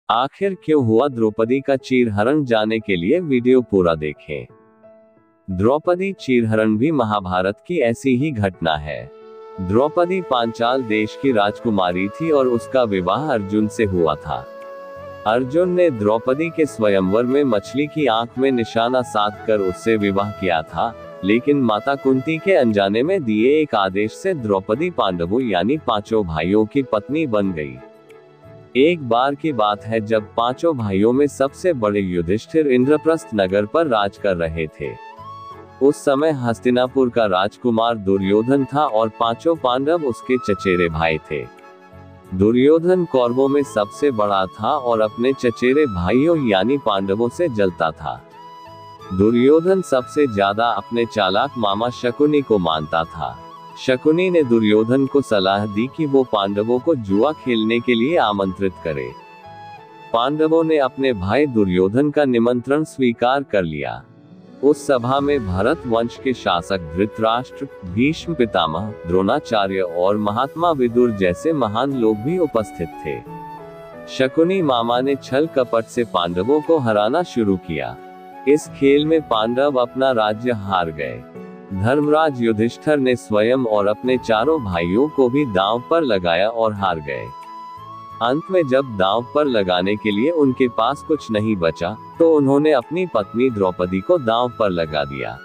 आखिर क्यों हुआ द्रौपदी का चीरहरण, जाने के लिए वीडियो पूरा देखें। द्रौपदी चीरहरण भी महाभारत की ऐसी ही घटना है। द्रौपदी पांचाल देश की राजकुमारी थी और उसका विवाह अर्जुन से हुआ था। अर्जुन ने द्रौपदी के स्वयंवर में मछली की आंख में निशाना साधकर उससे विवाह किया था, लेकिन माता कुंती के अनजाने में दिए एक आदेश से द्रौपदी पांडवों यानी पांचों भाइयों की पत्नी बन गई। एक बार की बात है जब पांचों भाइयों में सबसे बड़े युधिष्ठिर इंद्रप्रस्थ नगर पर राज कर रहे थे। उस समय हस्तिनापुर का राजकुमार दुर्योधन था और पांचों पांडव उसके चचेरे भाई थे। दुर्योधन कौरवों में सबसे बड़ा था और अपने चचेरे भाइयों यानी पांडवों से जलता था। दुर्योधन सबसे ज्यादा अपने चालाक मामा शकुनी को मानता था। शकुनी ने दुर्योधन को सलाह दी कि वो पांडवों को जुआ खेलने के लिए आमंत्रित करे। पांडवों ने अपने भाई दुर्योधन का निमंत्रण स्वीकार कर लिया। उस सभा में भरत वंश के शासक धृतराष्ट्र, भीष्म पितामह, द्रोणाचार्य और महात्मा विदुर जैसे महान लोग भी उपस्थित थे। शकुनी मामा ने छल कपट से पांडवों को हराना शुरू किया। इस खेल में पांडव अपना राज्य हार गए। धर्मराज युधिष्ठिर ने स्वयं और अपने चारों भाइयों को भी दांव पर लगाया और हार गए। अंत में जब दांव पर लगाने के लिए उनके पास कुछ नहीं बचा, तो उन्होंने अपनी पत्नी द्रौपदी को दांव पर लगा दिया।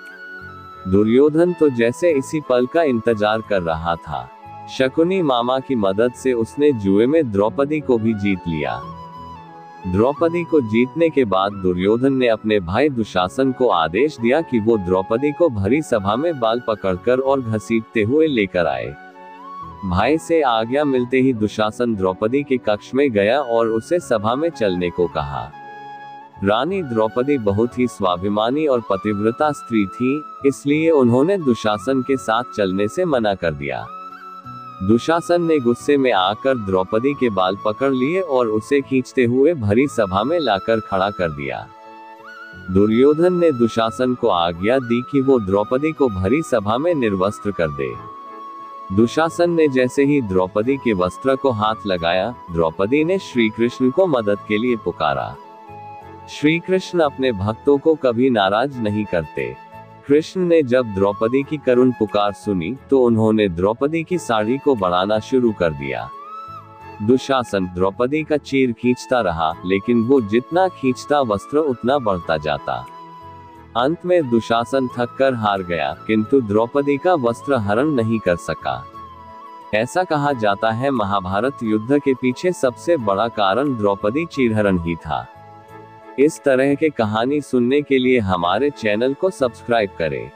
दुर्योधन तो जैसे इसी पल का इंतजार कर रहा था। शकुनी मामा की मदद से उसने जुए में द्रौपदी को भी जीत लिया। द्रौपदी को जीतने के बाद दुर्योधन ने अपने भाई दुशासन को आदेश दिया कि वो द्रौपदी को भरी सभा में बाल पकड़कर और घसीटते हुए लेकर आए। भाई से आज्ञा मिलते ही दुशासन द्रौपदी के कक्ष में गया और उसे सभा में चलने को कहा। रानी द्रौपदी बहुत ही स्वाभिमानी और पतिव्रता स्त्री थी, इसलिए उन्होंने दुशासन के साथ चलने से मना कर दिया। दुशासन ने गुस्से में आकर द्रौपदी के बाल पकड़ लिए और उसे खींचते हुए भरी सभा में लाकर खड़ा कर दिया। दुर्योधन ने दुशासन को आज्ञा दी कि वो द्रौपदी को भरी सभा में निर्वस्त्र कर दे। दुशासन ने जैसे ही द्रौपदी के वस्त्र को हाथ लगाया, द्रौपदी ने श्री कृष्ण को मदद के लिए पुकारा। श्री कृष्ण अपने भक्तों को कभी नाराज नहीं करते। कृष्ण ने जब द्रौपदी की करुण पुकार सुनी, तो उन्होंने द्रौपदी की साड़ी को बढ़ाना शुरू कर दिया। दुशासन द्रौपदी का चीर खींचता रहा, लेकिन वो जितना खींचता वस्त्र उतना बढ़ता जाता। अंत में दुशासन थककर हार गया, किंतु द्रौपदी का वस्त्र हरण नहीं कर सका। ऐसा कहा जाता है महाभारत युद्ध के पीछे सबसे बड़ा कारण द्रौपदी चीरहरण ही था। इस तरह के कहानी सुनने के लिए हमारे चैनल को सब्सक्राइब करें।